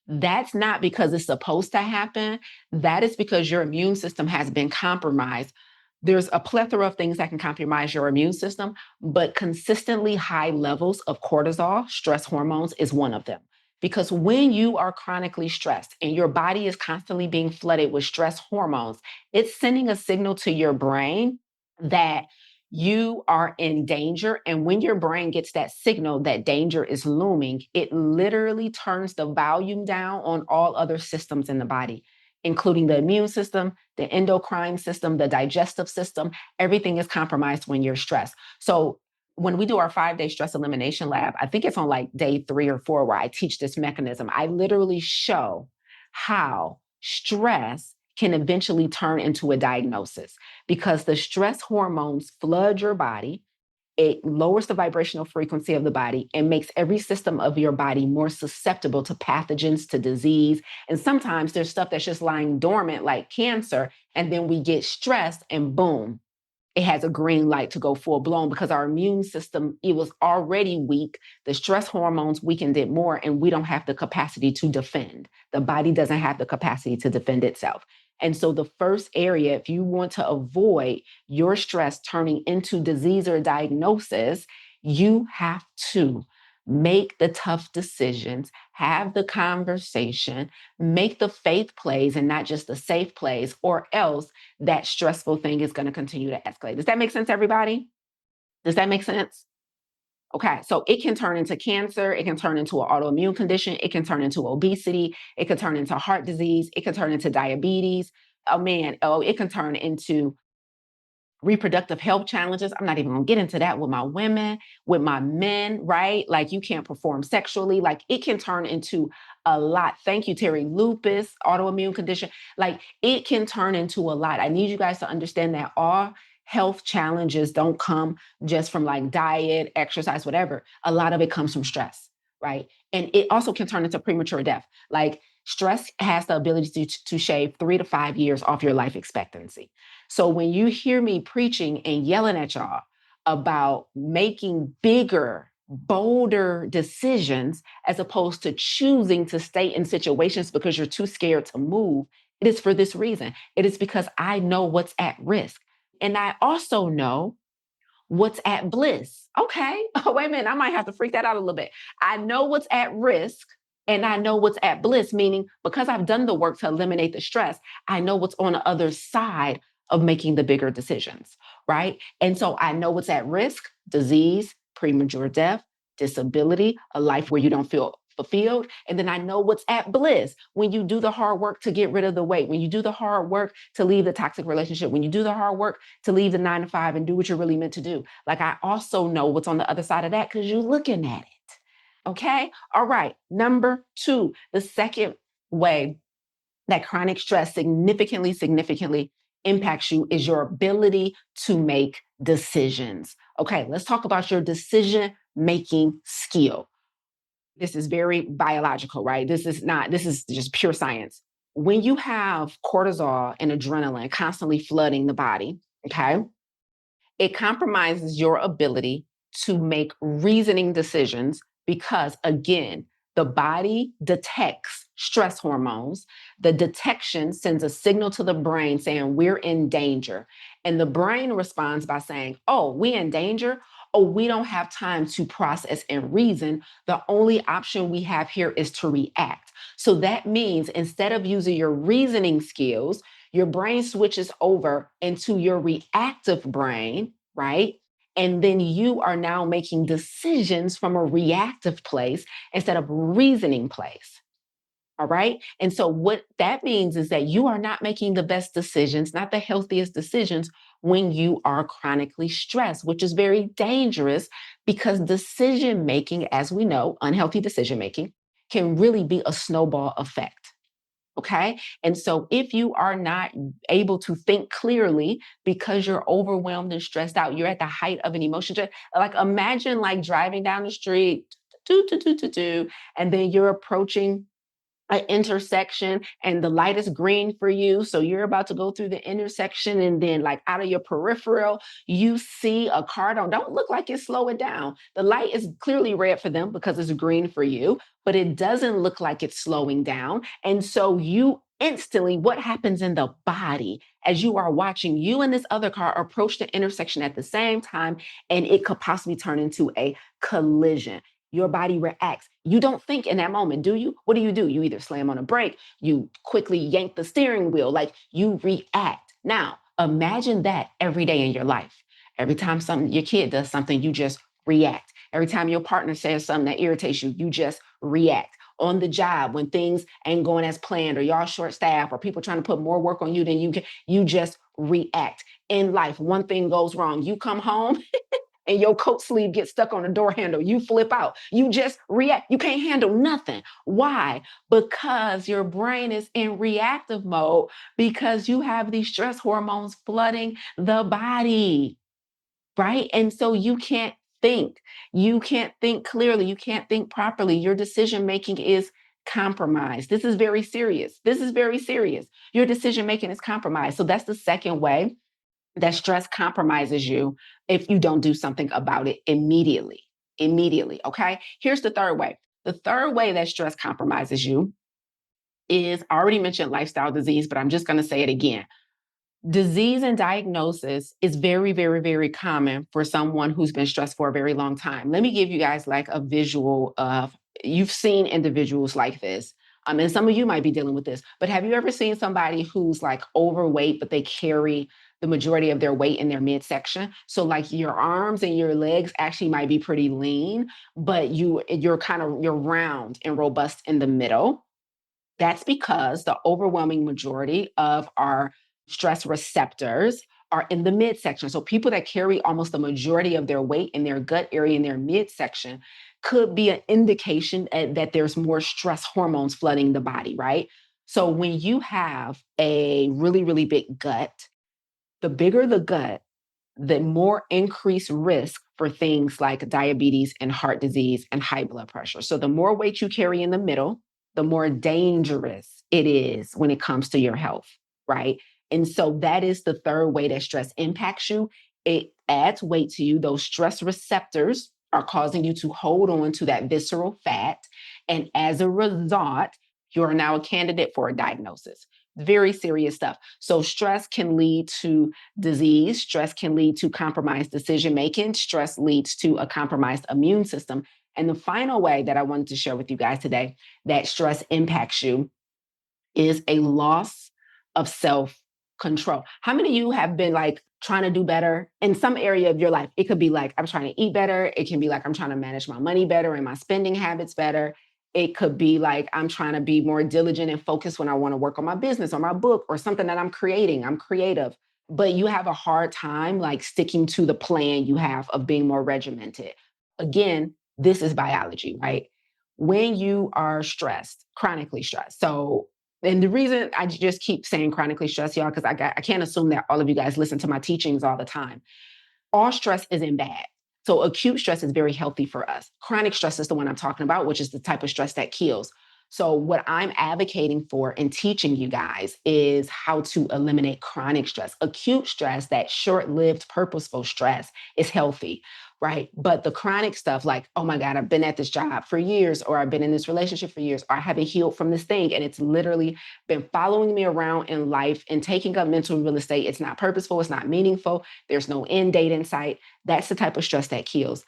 That's not because it's supposed to happen. That is because your immune system has been compromised. There's a plethora of things that can compromise your immune system, but consistently high levels of cortisol, stress hormones, is one of them. Because when you are chronically stressed and your body is constantly being flooded with stress hormones, it's sending a signal to your brain that you are in danger. And when your brain gets that signal that danger is looming, it literally turns the volume down on all other systems in the body, including the immune system, the endocrine system, the digestive system. Everything is compromised when you're stressed. So when we do our 5-day stress elimination lab, I think it's on like day 3 or 4 where I teach this mechanism. I literally show how stress can eventually turn into a diagnosis because the stress hormones flood your body. It lowers the vibrational frequency of the body and makes every system of your body more susceptible to pathogens, to disease. And sometimes there's stuff that's just lying dormant, like cancer. And then we get stressed and boom, it has a green light to go full blown because our immune system, it was already weak. The stress hormones weakened it more, and we don't have the capacity to defend. The body doesn't have the capacity to defend itself. And so the first area, if you want to avoid your stress turning into disease or diagnosis, you have to make the tough decisions, have the conversation, make the faith plays and not just the safe plays, or else that stressful thing is going to continue to escalate. Does that make sense, everybody? Does that make sense? Okay, so it can turn into cancer, it can turn into an autoimmune condition, it can turn into obesity, it can turn into heart disease, it can turn into diabetes. It can turn into reproductive health challenges. I'm not even gonna get into that with my women, with my men, right? Like you can't perform sexually. Like it can turn into a lot. Thank you, Terry. Lupus, autoimmune condition. Like it can turn into a lot. I need you guys to understand that all health challenges don't come just from like diet, exercise, whatever. A lot of it comes from stress, right? And it also can turn into premature death. Like stress has the ability to shave 3 to 5 years off your life expectancy. So when you hear me preaching and yelling at y'all about making bigger, bolder decisions as opposed to choosing to stay in situations because you're too scared to move, it is for this reason. It is because I know what's at risk. And I also know what's at bliss. Okay. Oh, wait a minute. I might have to freak that out a little bit. I know what's at risk and I know what's at bliss, meaning because I've done the work to eliminate the stress, I know what's on the other side of making the bigger decisions, right? And so I know what's at risk: disease, premature death, disability, a life where you don't feel fulfilled. And then I know what's at bliss: when you do the hard work to get rid of the weight, when you do the hard work to leave the toxic relationship, when you do the hard work to leave the 9 to 5 and do what you're really meant to do. Like I also know what's on the other side of that because you're looking at it. Okay. All right. Number 2, the second way that chronic stress significantly impacts you is your ability to make decisions. Okay. Let's talk about your decision making skill. This is very biological, right? This is just pure science. When you have cortisol and adrenaline constantly flooding the body, okay, it compromises your ability to make reasoning decisions because, again, the body detects stress hormones. The detection sends a signal to the brain saying we're in danger. And the brain responds by saying, oh, we in danger? Oh, we don't have time to process and reason. The only option we have here is to react. So that means instead of using your reasoning skills, your brain switches over into your reactive brain, right? And then you are now making decisions from a reactive place instead of reasoning place. All right. And so what that means is that you are not making the best decisions, not the healthiest decisions when you are chronically stressed, which is very dangerous because decision making, as we know, unhealthy decision making can really be a snowball effect. Okay. And so if you are not able to think clearly because you're overwhelmed and stressed out, you're at the height of an emotion. Like imagine like driving down the street, and then you're approaching an intersection and the light is green for you. So you're about to go through the intersection and then like out of your peripheral, you see a car. Don't look like it, slow it down. The light is clearly red for them because it's green for you, but it doesn't look like it's slowing down. And so you instantly, what happens in the body as you are watching you and this other car approach the intersection at the same time, and it could possibly turn into a collision. Your body reacts. You don't think in that moment, do you? What do? You either slam on a brake, you quickly yank the steering wheel, like you react. Now, imagine that every day in your life. Every time your kid does something, you just react. Every time your partner says something that irritates you, you just react. On the job, when things ain't going as planned, or y'all short staff, or people trying to put more work on you than you can, you just react. In life, one thing goes wrong. You come home and your coat sleeve gets stuck on the door handle, you flip out. You just react. You can't handle nothing. Why? Because your brain is in reactive mode because you have these stress hormones flooding the body, right? And so you can't think. You can't think clearly. You can't think properly. Your decision making is compromised. This is very serious. This is very serious. Your decision making is compromised. So that's the second way that stress compromises you if you don't do something about it immediately. Immediately. Okay. Here's the third way. The third way that stress compromises you is, I already mentioned lifestyle disease, but I'm just going to say it again. Disease and diagnosis is very, very, very common for someone who's been stressed for a very long time. Let me give you guys like a visual of, you've seen individuals like this. And some of you might be dealing with this, but have you ever seen somebody who's like overweight, but they carry the majority of their weight in their midsection? So like your arms and your legs actually might be pretty lean, but you're round and robust in the middle. That's because the overwhelming majority of our stress receptors are in the midsection. So people that carry almost the majority of their weight in their gut area, in their midsection, could be an indication that there's more stress hormones flooding the body, right? So when you have a really, really big gut, the bigger the gut, the more increased risk for things like diabetes and heart disease and high blood pressure. So the more weight you carry in the middle, the more dangerous it is when it comes to your health, right? And so that is the third way that stress impacts you. It adds weight to you. Those stress receptors are causing you to hold on to that visceral fat. And as a result, you are now a candidate for a diagnosis. Very serious stuff. So stress can lead to disease. Stress can lead to compromised decision making. Stress leads to a compromised immune system. And the final way that I wanted to share with you guys today that stress impacts you is a loss of self-control. How many of you have been like trying to do better in some area of your life? It could be like, I'm trying to eat better. It can be like, I'm trying to manage my money better and my spending habits better. It could be like, I'm trying to be more diligent and focused when I want to work on my business or my book or something that I'm creating. I'm creative, but you have a hard time like sticking to the plan you have of being more regimented. Again, this is biology, right? When you are stressed, chronically stressed. And the reason I just keep saying chronically stressed, y'all, because I can't assume that all of you guys listen to my teachings all the time. All stress isn't bad. So acute stress is very healthy for us. Chronic stress is the one I'm talking about, which is the type of stress that kills. So what I'm advocating for and teaching you guys is how to eliminate chronic stress. Acute stress, that short-lived, purposeful stress, is healthy, right? But the chronic stuff like, oh my God, I've been at this job for years, or I've been in this relationship for years, or I haven't healed from this thing, and it's literally been following me around in life and taking up mental real estate. It's not purposeful. It's not meaningful. There's no end date in sight. That's the type of stress that kills.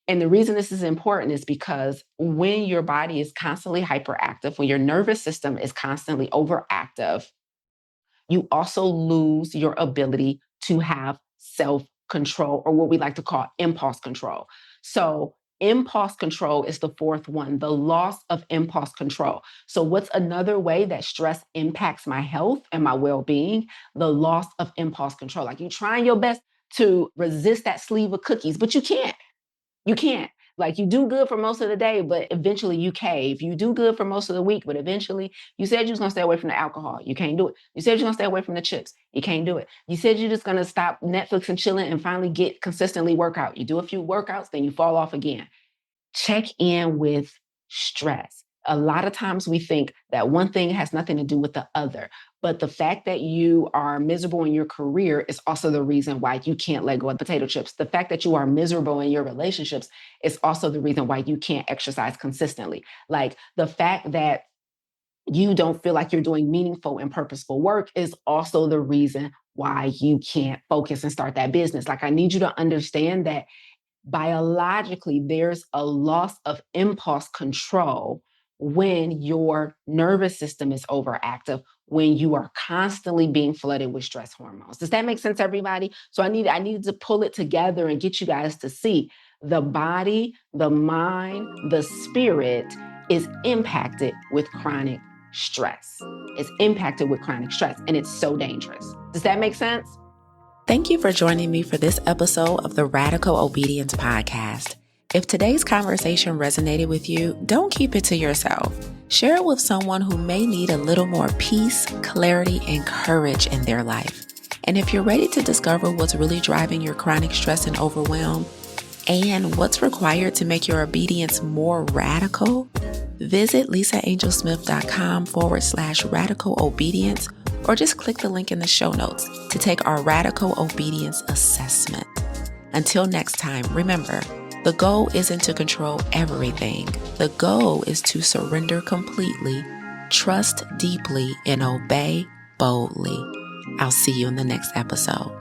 And the reason this is important is because when your body is constantly hyperactive, when your nervous system is constantly overactive, you also lose your ability to have self-control, or what we like to call impulse control. So impulse control is the fourth one, the loss of impulse control. So what's another way that stress impacts my health and my well-being? The loss of impulse control. Like, you're trying your best to resist that sleeve of cookies, but you can't. You can't. Like, you do good for most of the day, but eventually you cave. You do good for most of the week, but eventually you said you was going to stay away from the alcohol. You can't do it. You said you're going to stay away from the chips. You can't do it. You said you're just going to stop Netflix and chilling and finally get consistently workout. You do a few workouts, then you fall off again. Check in with stress. A lot of times we think that one thing has nothing to do with the other, but the fact that you are miserable in your career is also the reason why you can't let go of potato chips. The fact that you are miserable in your relationships is also the reason why you can't exercise consistently. Like, the fact that you don't feel like you're doing meaningful and purposeful work is also the reason why you can't focus and start that business. Like, I need you to understand that biologically, there's a loss of impulse control when your nervous system is overactive, when you are constantly being flooded with stress hormones. Does that make sense, everybody? So I needed to pull it together and get you guys to see the body, the mind, the spirit is impacted with chronic stress. It's impacted with chronic stress, and it's so dangerous. Does that make sense? Thank you for joining me for this episode of the Radical Obedience Podcast. If today's conversation resonated with you, don't keep it to yourself. Share it with someone who may need a little more peace, clarity, and courage in their life. And if you're ready to discover what's really driving your chronic stress and overwhelm, and what's required to make your obedience more radical, visit lisaangelsmith.com/radical obedience, or just click the link in the show notes to take our Radical Obedience Assessment. Until next time, remember, the goal isn't to control everything. The goal is to surrender completely, trust deeply, and obey boldly. I'll see you in the next episode.